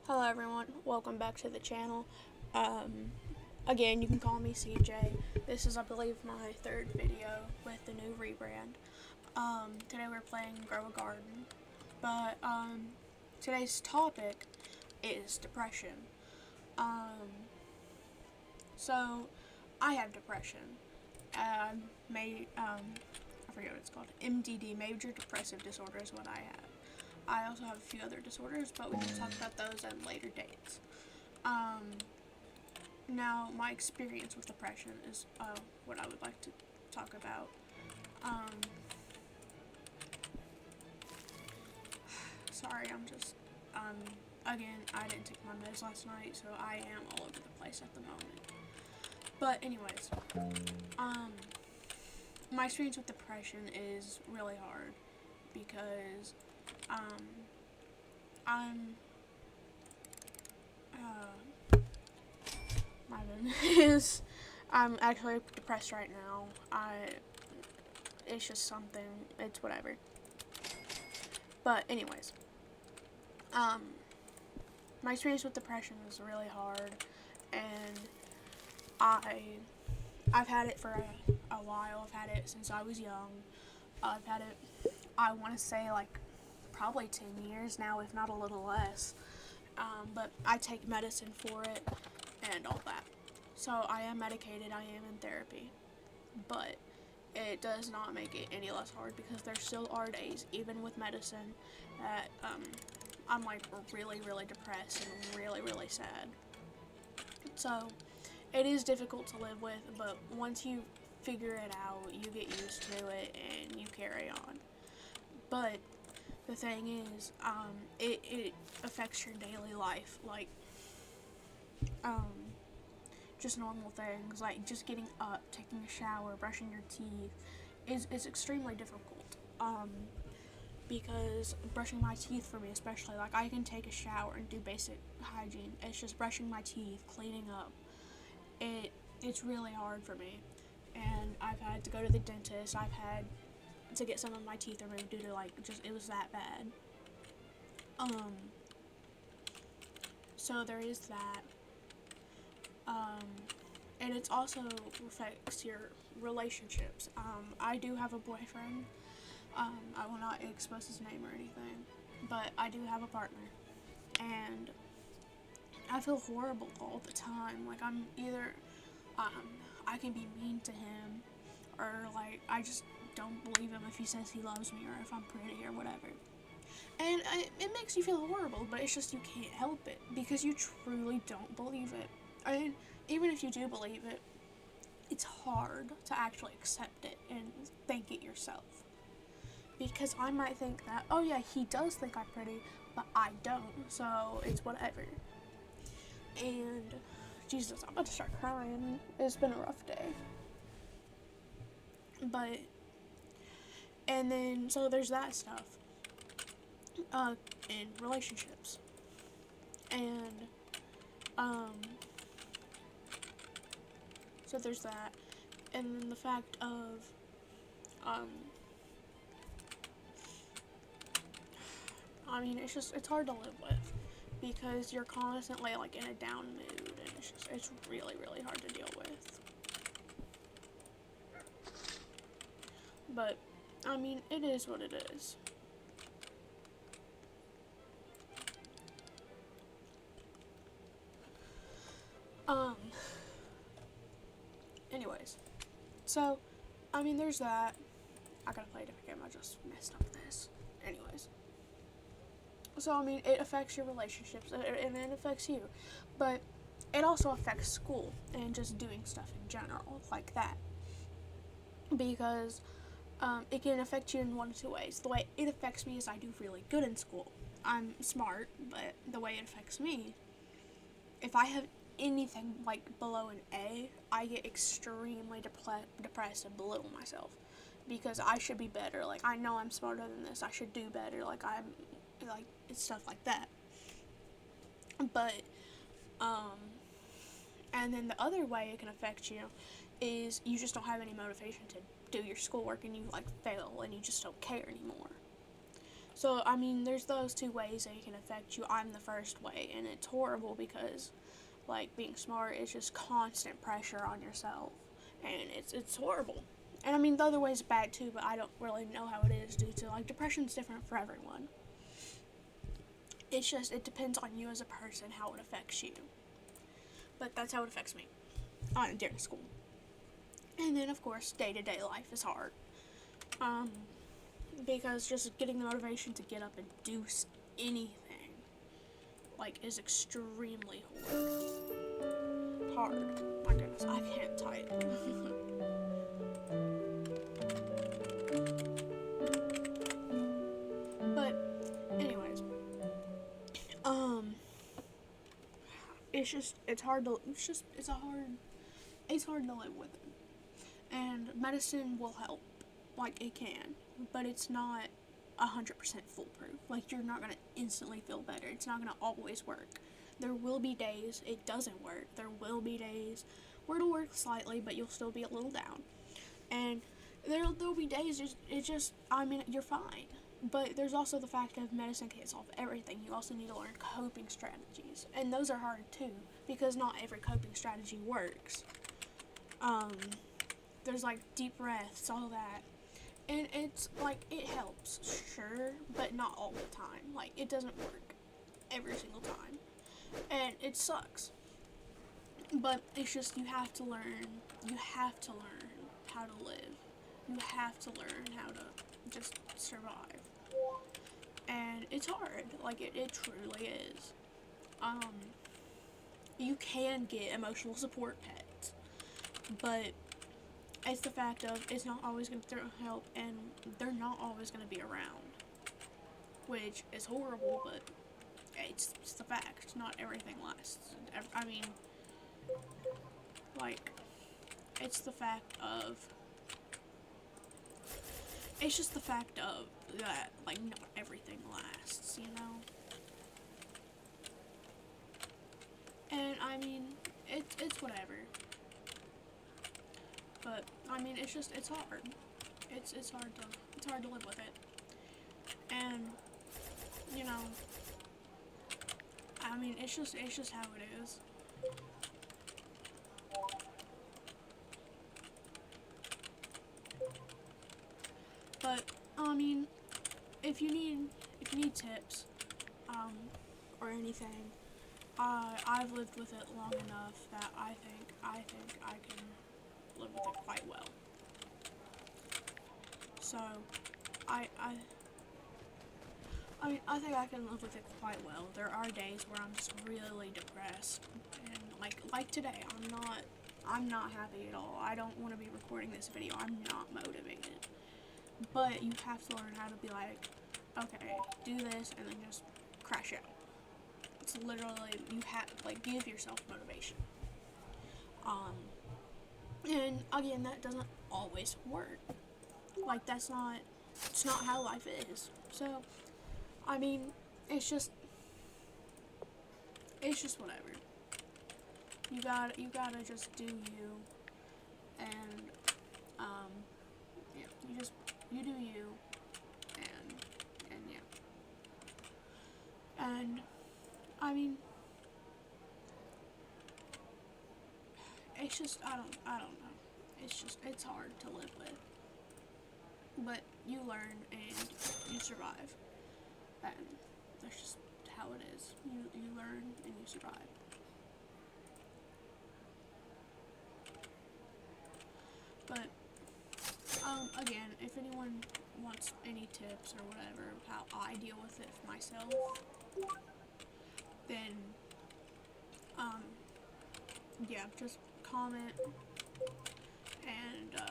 Hello everyone, welcome back to the channel. Um, Again, you can call me CJ. This is, I believe, my third video with the new rebrand. Today we're playing Grow a Garden, but today's topic is depression. Um, so, I have depression. I forget what it's called. MDD, Major Depressive Disorder, is what I have. I also have a few other disorders, but we can talk about those at later dates. Um, Now, my experience with depression is what I would like to talk about. Um, Sorry, again, I didn't take my meds last night, so I am all over the place at the moment. But, anyways, um, my experience with depression is really hard because, um, I'm, my bad, is, I'm actually depressed right now. It's just something, it's whatever. But anyways, um, my experience with depression is really hard, and I, I've had it for a while. I've had it since I was young. I've had it, I want to say like probably 10 years now, if not a little less. But I take medicine for it and all that. So I am medicated. I am in therapy, but it does not make it any less hard because there still are days, even with medicine, that I'm like really, really depressed and really, really sad. So it is difficult to live with, but once you figure it out, you get used to it and you carry on. But the thing is, it affects your daily life, like um, just normal things, like just getting up, taking a shower, brushing your teeth, is extremely difficult. Because brushing my teeth for me, especially, like I can take a shower and do basic hygiene. It's just brushing my teeth, cleaning up. It's really hard for me, and I've had to go to the dentist. I've had to get some of my teeth removed due to like just it was that bad. Um, so there is that. Um, and it's also affects your relationships. I do have a boyfriend. I will not expose his name or anything, but I do have a partner, and I feel horrible all the time. Like I'm either, um, I can be mean to him, or like I just don't believe him if he says he loves me or if I'm pretty or whatever. And it makes you feel horrible, but it's just you can't help it because you truly don't believe it. I mean, even if you do believe it, it's hard to actually accept it and think it yourself. Because I might think that, oh yeah, he does think I'm pretty, but I don't, so it's whatever. And Jesus, I'm about to start crying. It's been a rough day. But, and then, so there's that stuff. In relationships. And, um, so there's that. And then the fact of, um, I mean, it's hard to live with because you're constantly like in a down mood, and it's really, really hard to deal with. But, I mean, it is what it is. Um, Anyways, so, I mean, there's that. I gotta play a different game, I just messed up this. Anyways. So, I mean, it affects your relationships, and it affects you. But it also affects school and just doing stuff in general, like that. Because it can affect you in one of two ways. The way it affects me is I do really good in school. I'm smart, but the way it affects me, if I have anything like below an A, I get extremely depressed and belittle myself because I should be better. Like I know I'm smarter than this. I should do better. Like I'm like it's stuff like that. But um and then the other way it can affect you is you just don't have any motivation to do your schoolwork and you like fail and you just don't care anymore. So, I mean, there's those two ways that it can affect you. I'm the first way, and it's horrible because, like, being smart is just constant pressure on yourself, and it's horrible. And I mean, the other way is bad too, but I don't really know how it is due to, like, depression's different for everyone. It's just, it depends on you as a person how it affects you. But that's how it affects me during school. And then, of course, day-to-day life is hard. Because just getting the motivation to get up and do anything, like, is extremely hard. My goodness, I can't type. But, anyways, it's hard to, it's hard to live with it. And medicine will help, like, it can, but it's not 100% foolproof. Like, you're not gonna instantly feel better. It's not gonna always work. There will be days it doesn't work. There will be days where it'll work slightly, but you'll still be a little down. And there'll be days I mean, you're fine. But there's also the fact of medicine can't solve everything. You also need to learn coping strategies. And those are hard too, because not every coping strategy works. There's like deep breaths, all that. And it's like, it helps, sure, but not all the time. Like, it doesn't work every single time. And it sucks. But it's just, you have to learn how to live. You have to learn how to just survive. And it's hard. Like, it truly is. You can get emotional support pets, but it's the fact of, it's not always going to help, and they're not always going to be around, which is horrible, but it's the fact. Not everything lasts. I mean, like, it's the fact of, it's just the fact of that, like, not everything lasts, you know? And, I mean, it's whatever. But, I mean, it's hard. It's hard to live with it. And, you know, I mean, it's just how it is. But, I mean, if you need tips, or anything, I've lived with it long enough that I think I can live with it quite well. So, I mean, I think I can live with it quite well. There are days where I'm just really depressed, and like today, I'm not happy at all. I don't want to be recording this video. I'm not motivated. But you have to learn how to be like, okay, do this, and then just crash out. It's literally, you have, like, give yourself motivation. And again, that doesn't always work. Like, it's not how life is. So, I mean, it's just whatever. You gotta just do you, and, yeah, you do you, and yeah. And, I mean, it's just, I don't know. It's hard to live with. But you learn and you survive. And that's just how it is. You learn and you survive. But, again, if anyone wants any tips or whatever of how I deal with it myself, then, yeah, just comment and,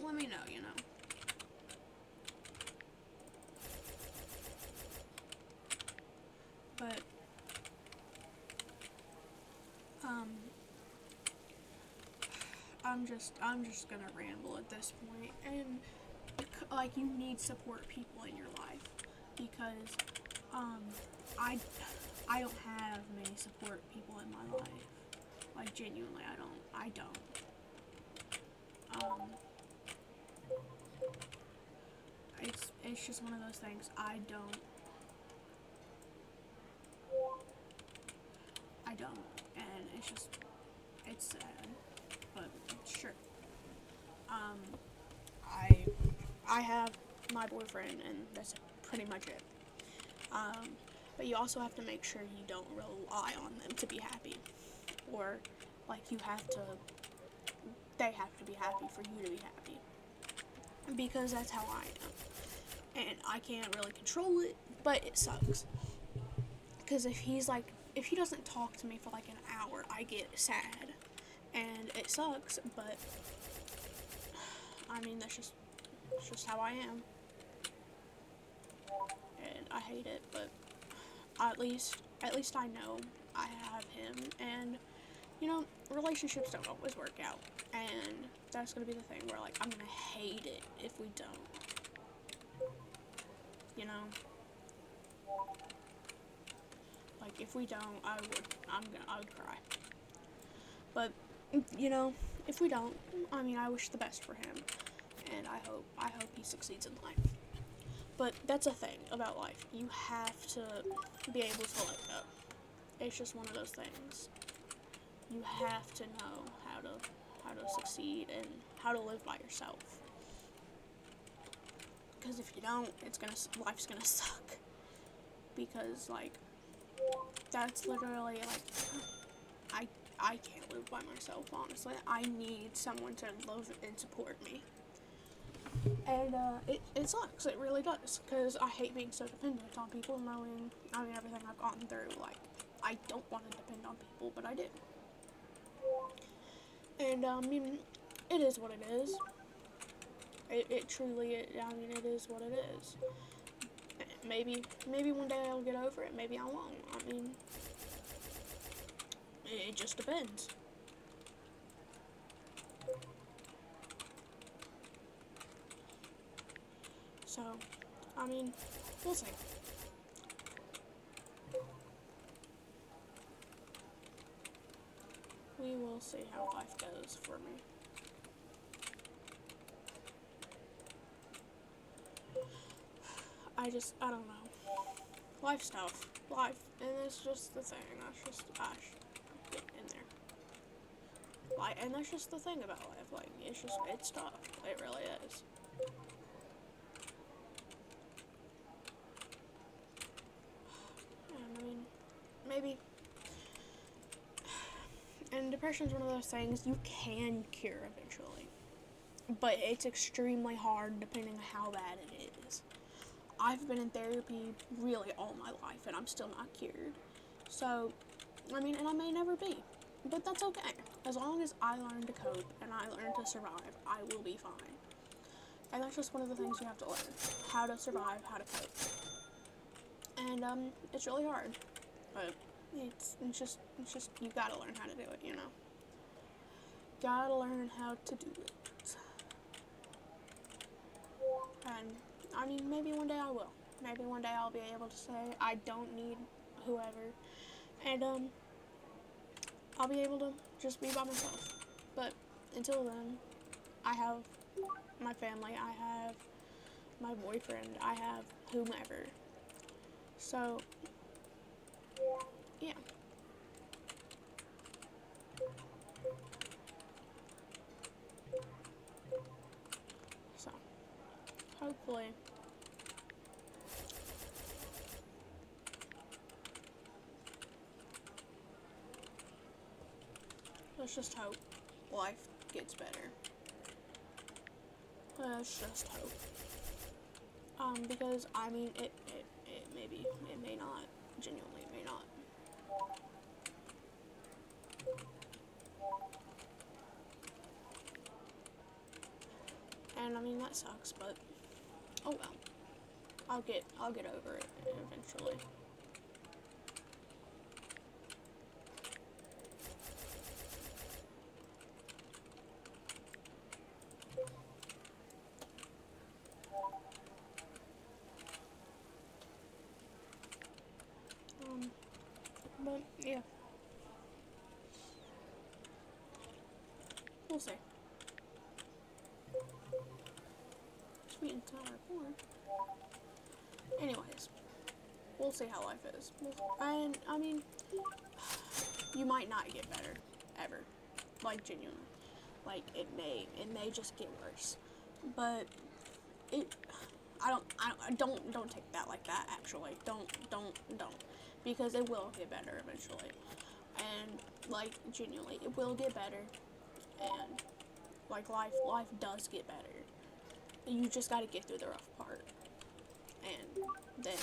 let me know, you know. But, I'm just gonna ramble at this point, and, like, you need support people in your life, because, I don't have many support people in my life. Like, genuinely, I don't. it's just one of those things. I don't, and it's sad, but sure. Um, I I have my boyfriend, and that's pretty much it. Um, but you also have to make sure you don't rely on them to be happy, or like they have to be happy for you to be happy, because that's how I am, and I can't really control it, but it sucks. Because if he doesn't talk to me for like an hour, I get sad, and it sucks. But I mean, it's just how I am, and I hate it. But at least I know I have him, and relationships don't always work out, and that's gonna be the thing where like I'm gonna hate it if we don't. You know, like if we don't, I would cry. But if we don't, I mean, I wish the best for him, and I hope he succeeds in life. But that's a thing about life. You have to be able to let go. It's just one of those things. You have to know how to succeed and how to live by yourself. Because if you don't, life's gonna suck. Because like that's literally like I can't live by myself, honestly. I need someone to love and support me. And it sucks. It really does. Because I hate being so dependent on people, knowing everything I've gone through. Like, I don't want to depend on people, but I do. And it is what it is. It truly, it is what it is. Maybe one day I'll get over it. Maybe I won't. I mean, it just depends. So, I mean, we'll see. We will see how life goes for me. I don't know. Life stuff. Life. And it's just the thing. Get in there. And that's just the thing about life. Like, it's tough. It really is. And I mean, maybe. And depression's one of those things you can cure eventually. But it's extremely hard depending on how bad it is. I've been in therapy really all my life, and I'm still not cured. So, I mean, and I may never be. But that's okay. As long as I learn to cope and I learn to survive, I will be fine. And that's just one of the things you have to learn. How to survive, how to cope. And, it's really hard. But it's just, you gotta learn how to do it, Gotta learn how to do it. And I mean, maybe one day I will. Maybe one day I'll be able to say I don't need whoever, and I'll be able to just be by myself. But until then, I have my family. I have my boyfriend. I have whomever. So yeah. So hopefully. Let's just hope life gets better. Let's just hope. Because I mean, it may not. Genuinely, it may not. And I mean that sucks, but oh well. I'll get over it eventually. But yeah, we'll see. sweet and sour corn. Anyways, we'll see how life is. And, I mean, you might not get better, ever. Like, genuinely. Like, it may just get worse. But, don't take that like that, actually. Don't. Because it will get better eventually. And, like, genuinely, it will get better. And, like, life does get better. You just gotta get through the rough part. And then,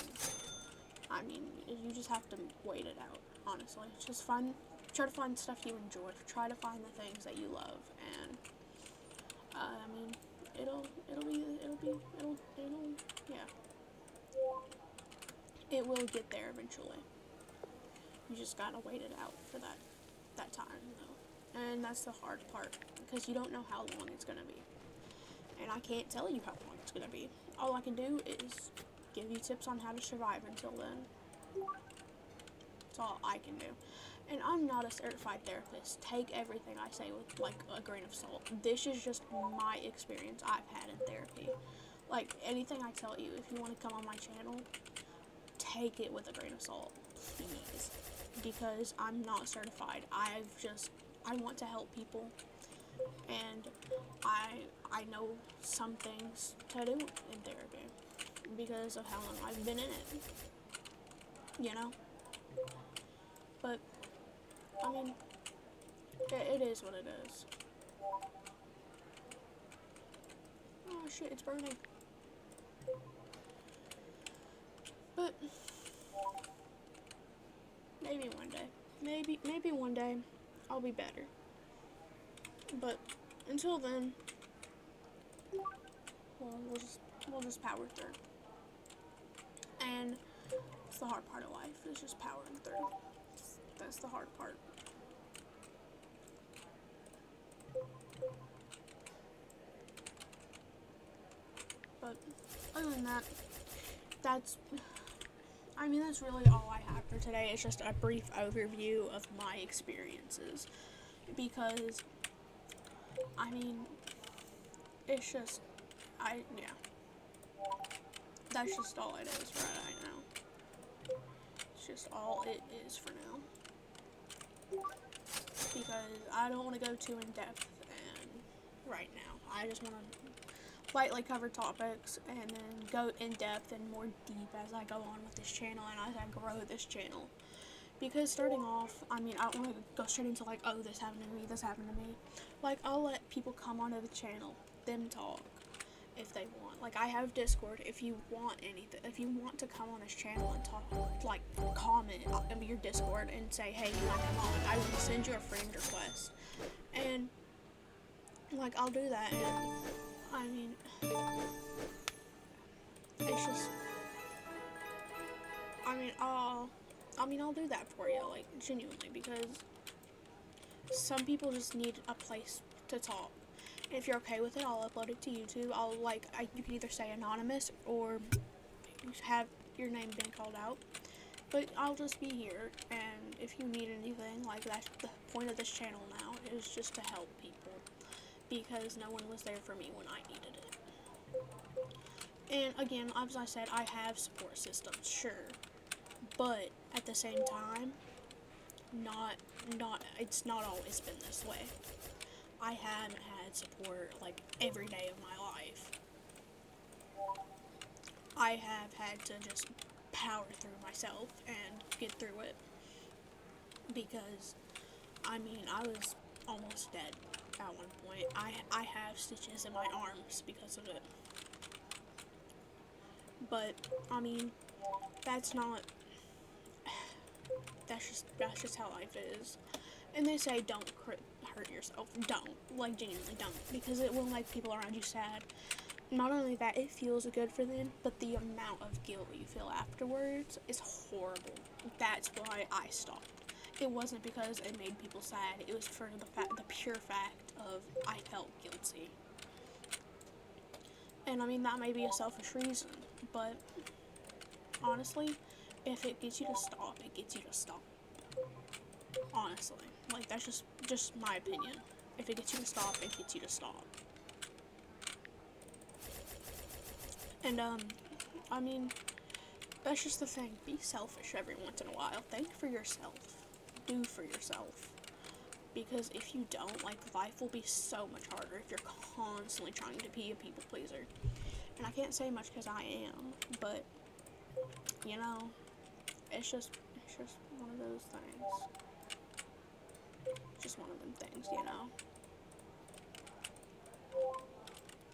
I mean, you just have to wait it out, honestly. Just try to find stuff you enjoy. Try to find the things that you love. And, I mean, yeah. It will get there eventually. You just gotta wait it out for that time, though. And that's the hard part, because you don't know how long it's gonna be. And I can't tell you how long it's gonna be. All I can do is give you tips on how to survive until then. That's all I can do. And I'm not a certified therapist. Take everything I say with, like, a grain of salt. This is just my experience I've had in therapy. Like, anything I tell you, if you want to come on my channel, take it with a grain of salt, please. Because I'm not certified. I want to help people. And I know some things to do in therapy because of how long I've been in it, you know? But, I mean, it is what it is. Oh shit, it's burning. But, maybe one day. Maybe one day I'll be better. But, until then, well, we'll just power through. And it's the hard part of life, is just powering through. That's the hard part. But other than that, that's really all I have for today. It's just a brief overview of my experiences. Because, I mean, it's just, yeah. That's just all it is right now. It's just all it is for now. Because I don't want to go too in depth right now. I just want to lightly cover topics and then go in depth and more deep as I go on with this channel and as I grow this channel. Because starting off, I mean, I don't want to go straight into like, oh, this happened to me, this happened to me. Like, I'll let people come onto the channel, them talk, if they want. Like, I have Discord. If you want anything, if you want to come on this channel and talk, like, comment on your Discord and say, hey, you want to come on, I will send you a friend request. And, like, I'll do that. And, I mean, it's just, I'll do that for you, like, genuinely, because some people just need a place to talk. And if you're okay with it, I'll upload it to YouTube. You can either say anonymous or have your name been called out. But I'll just be here, and if you need anything, like, that's the point of this channel now, is just to help people. Because no one was there for me when I needed it. And again, as I said, I have support systems, sure. But at the same time, it's not always been this way. I haven't had support, like, every day of my life. I have had to just power through myself and get through it. Because, I mean, I was almost dead at one point. I have stitches in my arms because of it. But, I mean, that's just how life is. And they say don't hurt yourself. Don't. Like, genuinely don't. Because it will make people around you sad. Not only that, it feels good for them, but the amount of guilt you feel afterwards is horrible. That's why I stopped. It wasn't because it made people sad. It was for the pure fact of I felt guilty. And I mean, that may be a selfish reason, but honestly, if it gets you to stop, it gets you to stop. Honestly. Like, that's just my opinion. If it gets you to stop, it gets you to stop. And, I mean, that's just the thing. Be selfish every once in a while. Think for yourself. Do for yourself. Because if you don't, like, life will be so much harder if you're constantly trying to be a people pleaser. And I can't say much because I am, but, you know, it's just one of those things. Just one of them things, you know?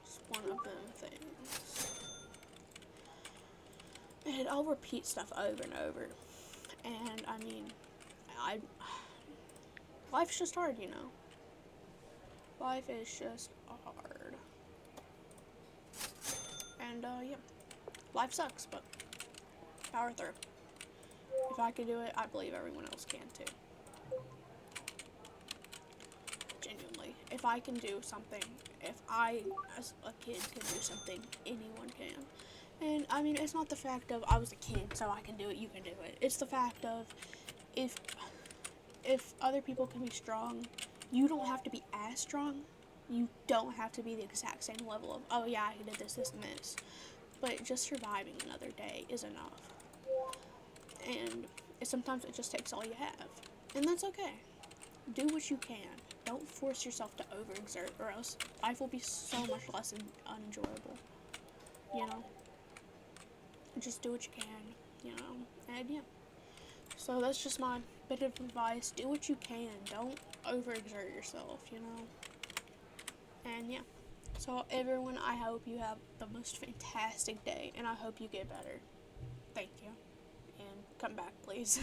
Just one of them things. And I'll repeat stuff over and over. And, I mean, life's just hard, you know? Life is just hard. And, yeah. Life sucks, but power through. If I can do it, I believe everyone else can too. Genuinely. If I can do something, if I, as a kid, can do something, anyone can. And, I mean, it's not the fact of I was a kid, so I can do it, you can do it. It's the fact of if other people can be strong, you don't have to be as strong. You don't have to be the exact same level of, oh yeah, I did this, this, and this. But just surviving another day is enough. And sometimes it just takes all you have. And that's okay. Do what you can. Don't force yourself to overexert, or else life will be so much less unenjoyable. You know? Just do what you can, you know? And yeah. So that's just my bit of advice. Do what you can. Don't overexert yourself, you know? And yeah. So everyone, I hope you have the most fantastic day, and I hope you get better. Thank you. And come back, please.